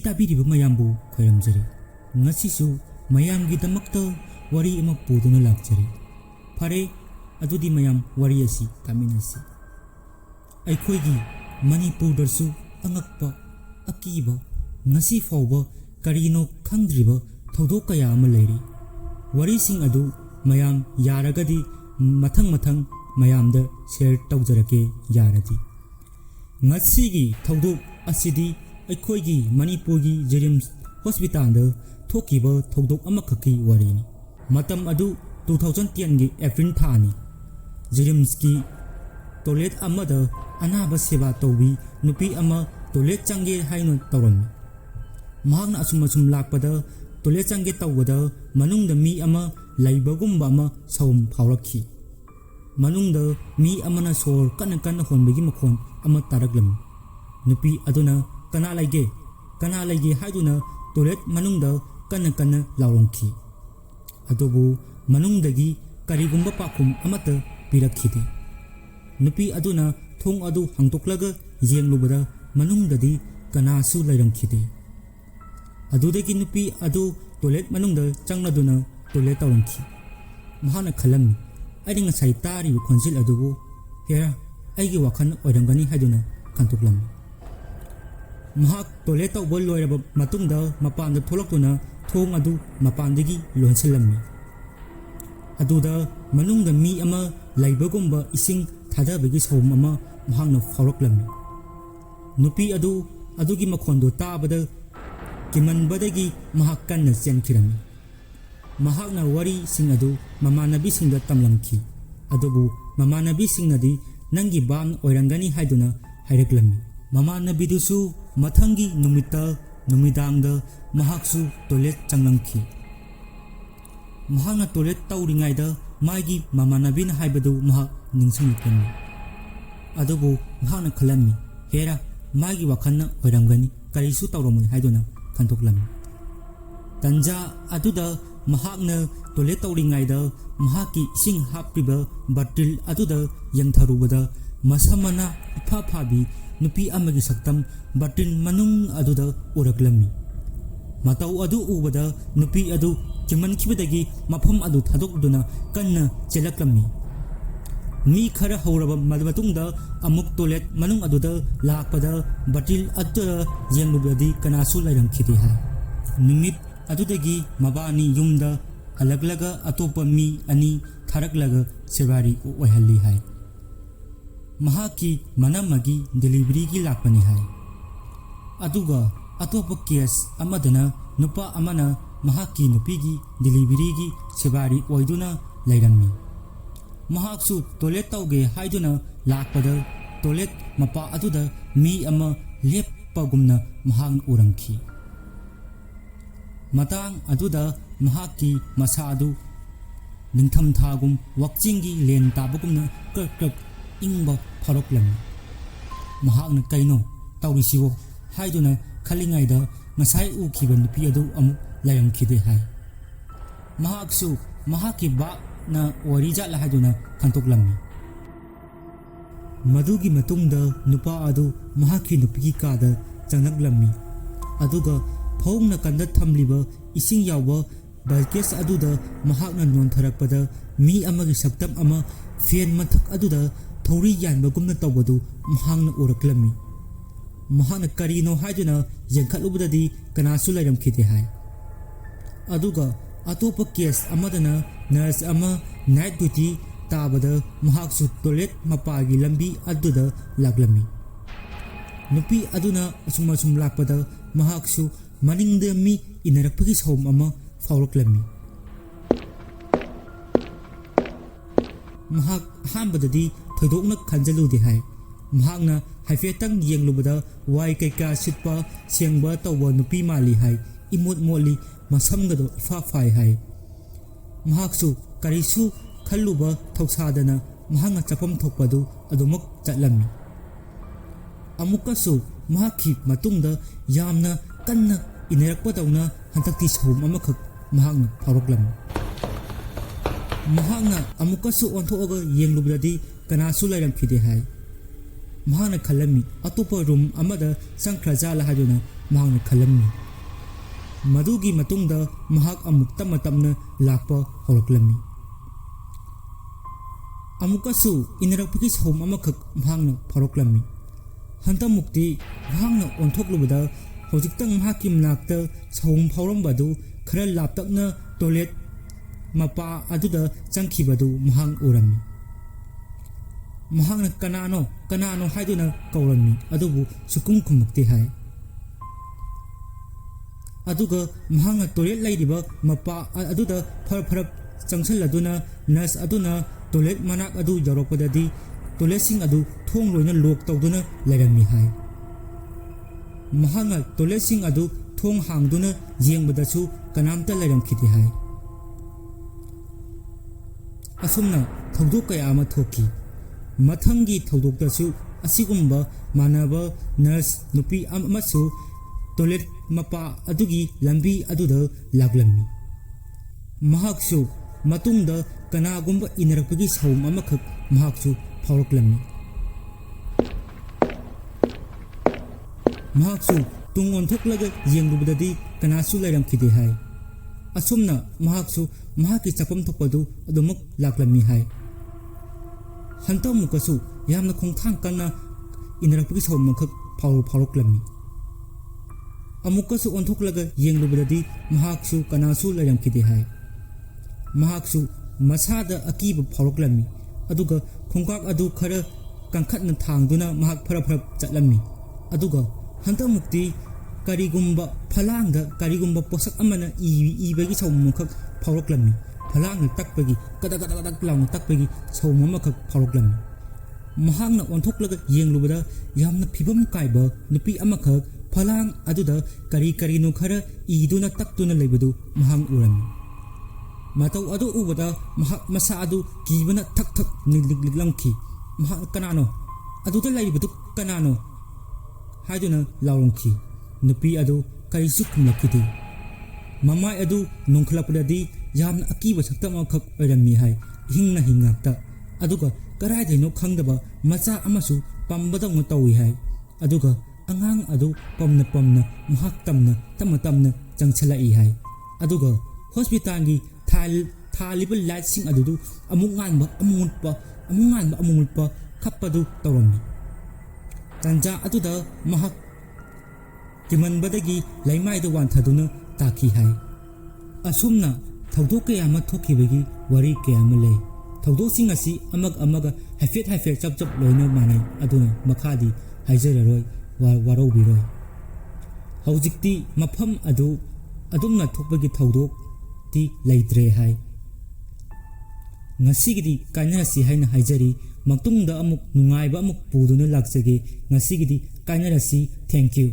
ꯇꯥꯕꯤꯔꯤꯕ ꯃꯌꯥꯝꯕꯨ ꯈꯣꯏꯔꯝꯖꯔꯤ ꯉꯁꯤꯁꯨ ꯃꯌꯥꯝꯒꯤꯗꯃꯛꯇ ꯋꯥꯔꯤ ꯑꯃ ꯄꯨꯗꯨꯅ ꯂꯥꯛꯆꯔꯤ ꯐꯔꯦ ꯑꯗꯨꯗꯤ ꯃꯌꯥꯝ ꯋꯥꯔꯤ ꯑꯁꯤ ꯇꯥꯃꯤꯟꯅꯁꯤ ꯑꯩꯈꯣꯏꯒꯤ ꯃꯅꯤꯄꯨꯔꯗꯁꯨ ꯑꯉꯛꯄ ꯑꯀꯤꯕ ꯉꯁꯤ ꯐꯥꯎꯕ ꯀꯔꯤꯅꯣ ꯈꯪꯗ꯭ꯔꯤꯕ ꯊꯧꯗꯣꯛ ꯀꯌꯥ ꯑꯃ ꯂꯩꯔꯤ ꯋꯥꯔꯤꯁꯤꯡ ꯑꯗꯨ ꯃꯌꯥꯝ ꯌꯥꯔꯒꯗꯤ ꯃꯊꯪ ꯃꯌꯥꯝꯗ ꯁꯦꯌꯔ ꯇꯧꯖꯔꯛꯀꯦ ꯌꯥꯔꯗꯤ ꯉꯁꯤꯒꯤ ꯊꯧꯗꯣꯛ ꯑꯁꯤꯗꯤ ꯑꯩꯈꯣꯏꯒꯤ ꯃꯅꯤꯄꯨꯔꯒꯤ ꯖꯤꯅꯤꯝꯁ ꯍꯣꯁꯄꯤꯇꯥꯜꯗ ꯊꯣꯛꯈꯤꯕ ꯊꯧꯗꯣꯛ ꯑꯃꯈꯛꯀꯤ ꯋꯥꯔꯤꯅꯤ ꯃꯇꯝ ꯑꯗꯨ 2010ꯒꯤ ꯑꯦꯄ꯭ꯔꯤꯜ ꯊꯥꯅꯤ ꯖꯤꯅꯤꯝꯁꯀꯤ ꯇꯣꯏꯂꯦꯠ ꯑꯃꯗ ꯑꯅꯥꯕ ꯁꯦꯕꯥ ꯇꯧꯕꯤ ꯅꯨꯄꯤ ꯑꯃ ꯇꯣꯏꯂꯦꯠ ꯆꯪꯒꯦ ꯍꯥꯏꯅ ꯇꯧꯔꯝꯃꯤ ꯃꯍꯥꯛꯅ ꯑꯁꯨꯝ ꯂꯥꯛꯄꯗ ꯇꯣꯏꯂꯦꯠ ꯆꯪꯒꯦ ꯇꯧꯕꯗ ꯃꯅꯨꯡꯗ ꯃꯤ ꯑꯃ ꯂꯩꯕꯒꯨꯝꯕ ꯑꯃ ꯁꯧꯝ ꯐꯥꯎꯔꯛꯈꯤ ꯃꯅꯨꯡꯗ ꯃꯤ ꯑꯃꯅ ꯁꯣꯔ ꯀꯟꯅ ꯍꯣꯟꯕꯒꯤ ꯃꯈꯣꯟ ꯑꯃ ꯇꯥꯔꯛꯂꯝꯃꯤ ꯅꯨꯄꯤ ꯑꯗꯨꯅ ꯀꯅꯥ ꯂꯩꯒꯦ ꯍꯥꯏꯗꯨꯅ ꯇꯣꯏꯂꯦꯠ ꯃꯅꯨꯡꯗ ꯀꯟꯅ ꯂꯥꯎꯔꯝꯈꯤ ꯑꯗꯨꯕꯨ ꯃꯅꯨꯡꯗꯒꯤ ꯀꯔꯤꯒꯨꯝꯕ ꯄꯥꯎꯈꯨꯝ ꯑꯃꯠꯇ ꯄꯤꯔꯛꯈꯤꯗꯦ ꯅꯨꯄꯤ ꯑꯗꯨꯅ ꯊꯣꯡ ꯑꯗꯨ ꯍꯥꯡꯗꯣꯛꯂꯒ ꯌꯦꯡꯂꯨꯕꯗ ꯃꯅꯨꯡꯗꯗꯤ ꯀꯅꯥꯁꯨ ꯂꯩꯔꯝꯈꯤꯗꯦ ꯑꯗꯨꯗꯒꯤ ꯅꯨꯄꯤ ꯑꯗꯨ ꯇꯣꯏꯂꯦꯠ ꯃꯅꯨꯡꯗ ꯆꯪꯂꯗꯨꯅ ꯇꯣꯏꯂꯦꯠ ꯇꯧꯔꯝꯈꯤ ꯃꯍꯥꯛꯅ ꯈꯜꯂꯝꯃꯤ ꯑꯩꯅ ꯉꯁꯥꯏ ꯇꯥꯔꯤꯕ ꯈꯣꯟꯖꯦꯜ ꯑꯗꯨꯕꯨ ꯍꯦꯔꯥ ꯑꯩꯒꯤ ꯋꯥꯈꯜ ꯑꯣꯏꯔꯝꯒꯅꯤ ꯍꯥꯏꯗꯨꯅ ꯈꯟꯇꯣꯛꯂꯝꯃꯤ ꯃꯍꯥꯛ ꯇꯣꯏꯂꯦꯠ ꯇꯧꯕ ꯂꯣꯏꯔꯕ ꯃꯇꯨꯡꯗ ꯃꯄꯥꯟꯗ ꯊꯣꯛꯂꯛꯇꯨꯅ ꯊꯣꯡ ꯑꯗꯨ ꯃꯄꯥꯟꯗꯒꯤ ꯂꯣꯟꯁꯤꯜꯂꯝꯃꯤ ꯑꯗꯨꯗ ꯃꯅꯨꯡꯗ ꯃꯤ ꯑꯃ ꯂꯩꯕꯒꯨꯝꯕ ꯏꯁꯤꯡ ꯊꯥꯗꯕꯒꯤ ꯁꯧꯝ ꯑꯃ ꯃꯍꯥꯛꯅ ꯐꯥꯎꯔꯛꯂꯝꯃꯤ ꯅꯨꯄꯤ ꯑꯗꯨꯒꯤ ꯃꯈꯣꯟꯗꯨ ꯇꯥꯕꯗ ꯀꯤꯃꯟꯕꯗꯒꯤ ꯃꯍꯥꯛ ꯀꯟꯅ ꯆꯦꯟꯈꯤꯔꯝꯃꯤ ꯃꯍꯥꯛꯅ ꯋꯥꯔꯤꯁꯤꯡ ꯑꯗꯨ ꯃꯃꯥꯟꯅꯕꯤꯁꯤꯡꯗ ꯇꯝꯂꯝꯈꯤ ꯑꯗꯨꯕꯨ ꯃꯃꯥꯟꯅꯕꯤꯁꯤꯡꯅꯗꯤ ꯅꯪꯒꯤ ꯕꯥꯝ ꯑꯣꯏꯔꯝꯒꯅꯤ ꯍꯥꯏꯗꯨꯅ ꯍꯥꯏꯔꯛꯂꯝꯃꯤ ꯃꯃꯥꯟꯅꯕꯤꯗꯨꯁꯨ ꯃꯊꯪꯒꯤ ꯅꯨꯃꯤꯗꯥꯡꯗ ꯃꯍꯥꯛꯁꯨ ꯇꯣꯏꯂꯦꯠ ꯆꯪꯂꯝꯈꯤ ꯃꯍꯥꯛꯅ ꯇꯣꯏꯂꯦꯠ ꯇꯧꯔꯤꯉꯩꯗ ꯃꯥꯒꯤ ꯃꯃꯥꯟꯅꯕꯤꯅ ꯍꯥꯏꯕꯗꯨ ꯃꯍꯥꯛ ꯅꯤꯡꯁꯤꯡꯂꯛꯂꯝꯃꯤ ꯑꯗꯨꯕꯨ ꯃꯍꯥꯛꯅ ꯈꯜꯂꯝꯃꯤ ꯍꯦꯔꯥ ꯃꯥꯒꯤ ꯋꯥꯈꯜꯅ ꯑꯣꯏꯔꯝꯒꯅꯤ ꯀꯔꯤꯁꯨ ꯇꯧꯔꯝꯃꯣꯏ ꯍꯥꯏꯗꯨꯅ ꯈꯟꯗꯣꯛꯂꯝꯃꯤ ꯇꯟꯖꯥ ꯑꯗꯨꯗ ꯃꯍꯥꯛꯅ ꯇꯣꯏꯂꯦꯠ ꯇꯧꯔꯤꯉꯩꯗ ꯃꯍꯥꯛꯀꯤ ꯏꯁꯤꯡ ꯍꯥꯞꯄꯤꯕ ꯕꯥꯔꯇꯤꯜ ꯑꯗꯨꯗ ꯌꯦꯡꯊꯔꯨꯕꯗ ꯃꯁꯝ ꯃꯅꯥ ꯏꯐꯥ ꯐꯥꯕꯤ ꯅꯨꯄꯤ ꯑꯃꯒꯤ ꯁꯛꯇꯝ ꯕꯥꯔꯇꯤꯜ ꯃꯅꯨꯡ ꯑꯗꯨꯗ ꯎꯔꯛꯂꯝꯃꯤ ꯃꯇꯧ ꯑꯗꯨ ꯎꯕꯗ ꯅꯨꯄꯤ ꯑꯗꯨ ꯀꯤꯃꯟꯈꯤꯕꯗꯒꯤ ꯃꯐꯝ ꯑꯗꯨ ꯊꯥꯗꯣꯛꯗꯨꯅ ꯀꯟꯅ ꯆꯦꯜꯂꯛꯂꯝꯃꯤ ꯃꯤ ꯈꯔ ꯍꯧꯔꯕ ꯃꯇꯨꯡꯗ ꯑꯃꯨꯛ ꯇꯣꯏꯂꯦꯠ ꯃꯅꯨꯡ ꯑꯗꯨꯗ ꯂꯥꯛꯄꯗ ꯕꯥꯔꯇꯤꯜ ꯑꯗꯨꯗ ꯌꯦꯡꯂꯨꯕꯗꯗꯤ ꯀꯅꯥꯁꯨ ꯂꯩꯔꯝꯈꯤꯗꯦ ꯍꯥꯏ ꯅꯨꯃꯤꯠ ꯑꯗꯨꯗꯒꯤ ꯃꯕꯥꯅꯤ ꯌꯨꯝꯗ ꯍꯜꯂꯛꯂꯒ ꯑꯇꯣꯞꯄ ꯃꯤ ꯑꯅꯤ ꯊꯥꯔꯛꯂꯒ ꯁꯦꯕꯥꯔꯤ ꯑꯣꯏꯍꯜꯂꯤ ꯍꯥꯏ ꯃꯍꯥꯛꯀꯤ ꯃꯅꯝꯃꯒꯤ ꯗꯦꯂꯤꯚꯔꯤꯒꯤ ꯂꯥꯛꯄꯅꯤ ꯍꯥꯏ ꯑꯗꯨꯒ ꯑꯇꯣꯞꯄ ꯀꯦꯁ ꯑꯃꯗꯅ ꯅꯨꯄꯥ ꯑꯃꯅ ꯃꯍꯥꯛꯀꯤ ꯅꯨꯄꯤꯒꯤ ꯗꯦꯂꯤꯚꯔꯤꯒꯤ ꯁꯦꯕꯥꯔꯤ ꯑꯣꯏꯗꯨꯅ ꯂꯩꯔꯝꯃꯤ ꯃꯍꯥꯛꯁꯨ ꯇꯣꯏꯂꯦꯠ ꯇꯧꯒꯦ ꯍꯥꯏꯗꯨꯅ ꯂꯥꯛꯄꯗ ꯇꯣꯏꯂꯦꯠ ꯃꯄꯥ ꯑꯗꯨꯗ ꯃꯤ ꯑꯃ ꯂꯦꯞꯄꯒꯨꯝꯅ ꯃꯍꯥꯛꯅ ꯎꯔꯝꯈꯤ ꯃꯇꯥꯡ ꯑꯗꯨꯗ ꯃꯍꯥꯛꯀꯤ ꯃꯁꯥ ꯑꯗꯨ ꯅꯤꯡꯊꯝꯊꯥꯒꯨꯝ ꯋꯥꯛꯆꯤꯡꯒꯤ ꯂꯦꯟ ꯇꯥꯕꯒꯨꯝꯅ ꯀ꯭ꯔꯛ ꯏꯪꯕ ꯐꯥꯎꯔꯛꯂꯝꯃꯤ ꯃꯍꯥꯛꯅ ꯀꯩꯅꯣ ꯇꯧꯔꯤꯁꯤꯕꯣ ꯍꯥꯏꯗꯨꯅ ꯈꯜꯂꯤꯉꯩꯗ ꯉꯁꯥꯏ ꯎꯈꯤꯕ ꯅꯨꯄꯤ ꯑꯗꯨ ꯑꯃꯨꯛ ꯂꯩꯔꯝꯈꯤꯗꯦ ꯍꯥꯏ ꯃꯍꯥꯛꯁꯨ ꯃꯍꯥꯛꯀꯤ ꯕꯥꯞꯅ ꯑꯣꯏꯔꯤꯖꯥꯠꯂ ꯍꯥꯏꯗꯨꯅ ꯈꯟꯇꯣꯛꯂꯝꯃꯤ ꯃꯗꯨꯒꯤ ꯃꯇꯨꯡꯗ ꯅꯨꯄꯥ ꯑꯗꯨ ꯃꯍꯥꯛꯀꯤ ꯅꯨꯄꯤꯒꯤ ꯀꯥꯗ ꯆꯪꯂꯛꯂꯝꯃꯤ ꯑꯗꯨꯒ ꯐꯃꯨꯡ ꯅꯥꯀꯟꯗ ꯊꯝꯂꯤꯕ ꯏꯁꯤꯡ ꯌꯥꯎꯕ ꯕꯀꯦꯠ ꯑꯗꯨꯗ ꯃꯍꯥꯛꯅ ꯅꯣꯟꯊꯔꯛꯄꯗ ꯃꯤ ꯑꯃꯒꯤ ꯁꯛꯇꯝ ꯑꯃ ꯐꯦꯟ ꯃꯊꯛ ꯑꯗꯨꯗ ꯊꯧꯔꯤ ꯌꯥꯟꯕꯒꯨꯝꯅ ꯇꯧꯕꯗꯨ ꯃꯍꯥꯛꯅ ꯎꯔꯛꯂꯝꯃꯤ ꯃꯍꯥꯛꯅ ꯀꯔꯤꯅꯣ ꯍꯥꯏꯗꯨꯅ ꯌꯦꯡꯈꯠꯂꯨꯕꯗꯗꯤ ꯀꯅꯥꯁꯨ ꯂꯩꯔꯝꯈꯤꯗꯦ ꯍꯥꯏ ꯑꯗꯨꯒ ꯑꯇꯣꯞꯄ ꯀꯦꯁ ꯑꯃꯗꯅ ꯅꯔꯁ ꯑꯃ ꯅꯥꯏꯠ ꯗ꯭ꯌꯨꯇꯤ ꯇꯥꯕꯗ ꯃꯍꯥꯛꯁꯨ ꯇꯣꯏꯂꯦꯠ ꯃꯄꯥꯒꯤ ꯂꯝꯕꯤ ꯑꯗꯨꯗ ꯂꯥꯛꯂꯝꯃꯤ ꯅꯨꯄꯤ ꯑꯗꯨꯅ ꯑꯁꯨꯝ ꯂꯥꯛꯄꯗ ꯃꯍꯥꯛꯁꯨ ꯃꯅꯤꯡꯗ ꯃꯤ ꯏꯟꯅꯔꯛꯄꯒꯤ ꯁꯧꯝ ꯑꯃ ꯐꯥꯎꯔꯛꯂꯝꯃꯤ ꯃꯍꯥꯛ ꯑꯍꯥꯟꯕꯗꯗꯤ ꯊꯣꯏꯗꯣꯛꯅ ꯈꯟꯖꯤꯜꯂꯨꯗꯦ ꯍꯥꯏ ꯃꯍꯥꯛꯅ ꯍꯥꯏꯐꯦꯠꯇꯪ ꯌꯦꯡꯂꯨꯕꯗ ꯋꯥꯏ ꯀꯩꯀꯥ ꯁꯤꯠꯄ ꯁꯦꯡꯕ ꯇꯧꯕ ꯅꯨꯄꯤ ꯃꯥꯜꯂꯤ ꯍꯥꯏ ꯏꯃꯣꯠ ꯃꯣꯠꯂꯤ ꯃꯁꯝꯒꯗꯣ ꯏꯐꯥ ꯐꯥꯏ ꯍꯥꯏ ꯃꯍꯥꯛꯁꯨ ꯀꯔꯤꯁꯨ ꯈꯜꯂꯨꯕ ꯊꯧꯁꯥꯗꯅ ꯃꯍꯥꯛꯅ ꯆꯠꯐꯝ ꯊꯣꯛꯄꯗꯨ ꯑꯗꯨꯃꯛ ꯆꯠꯂꯝꯃꯤ ꯑꯃꯨꯛꯀꯁꯨ ꯃꯍꯥꯛꯀꯤ ꯃꯇꯨꯡꯗ ꯌꯥꯝꯅ ꯀꯟꯅ ꯏꯟꯅꯔꯛꯄꯗꯧꯅ ꯍꯟꯗꯛꯇꯤ ꯁꯧꯝ ꯑꯃꯈꯛ ꯃꯍꯥꯛꯅ ꯐꯥꯎꯔꯛꯂꯝꯃꯤ ꯃꯍꯥꯛꯅ ꯑꯃꯨꯛꯀꯁꯨ ꯑꯣꯟꯊꯣꯛꯑꯒ ꯌꯦꯡꯂꯨꯕꯗꯗꯤ ꯀꯅꯥꯁꯨ ꯂꯩꯔꯝꯈꯤꯗꯦ ꯍꯥꯏ mahakna khalami atopa room amada sangkhrajala haiduna mahakna khalami madugi matungda mahak amuk tamna tamna lakpa horoklami amukasu inarakpaki som amakhak mahakna phoroklami hantamukti mahakna onthoklubada hojiktang mahakki manakta som phaurumbadu khara laptakna toilet mapa aduda changkhibadu mahak urami mahakna kanano haiduna kaurami adubu sukum khumukti hai aduga mahakna toilet lairiba mapa aduda farap changsalladuna nurse aduna toilet manak adu yaropadadi toilet sing adu thong loina lok tawduna lairami hai mahakna toilet sing adu thong hangduna yengbadasu kanamta lairamkhiti hai asumna thawdok kaya ama thoki mathanggi thawdokdasu asigumba manaba nurse nupi amasu toilet mapa adugi lambi aduda laglami mahaksu matungda kanagumba inarakpagi saum amakhak mahaksu phauroklami mahaksu tung onthoklaga yenglubadadi kanasu lairamkhidi hai asumna mahaksu mahakki chapam thokpadu adumuk laklami hai hantamukasu yamna khongthang kana inarakpagi saum amakhak phauroklami amukasu onthoklaga yenglubadadi mahaksu kanasu lairamkhidi hai mahaksu masada akiba phauroklami aduga khongkak adu khara kankhatna thangduna mahak farap chatlami aduga hantamukti karigumba phalangda karigumba posak amana ibagi sawmakhak phauroklami phalang takpagi kadadak laung takpagi sawmakhak phauroklami mahakna onthoklaga yenglubada yamna phibam kaiba nupi amakhak phalang aduda karinu khara iduna taktuna leibadu mahang urami matau adu ubada mahak masa adu kibana thak nigliglamki mahak kanano aduda laibadu kanano haiduna laurongki nupi adu kaisu khumlakidi mamai adu nongkhlapdadi yamna akiba saktam khak oirami hai hingakta aduga karaidino khangdaba macha amasu pambadang tawi hai aduga angang adu pamna mahak tamna changchalai hai aduga hospital gi thaliba light sing adudu amunganba amulpa khappadu tawrami tanja aduda mahak kimanbadagi laimaidu wanthaduna taki hai asumna thawdok kaya ama thokkibagi wari kaya ama lei thawdok sing asi amaga hafet chap loina manai aduna makhadi haijararoi warobiroi hojikti mafam adu adumna thokbagi thawdok ti leitre hai ngasigidi kainarasi haina haijari matungda amuk nungaiba amuk puduna lakjage ngasigidi kainarasi thank you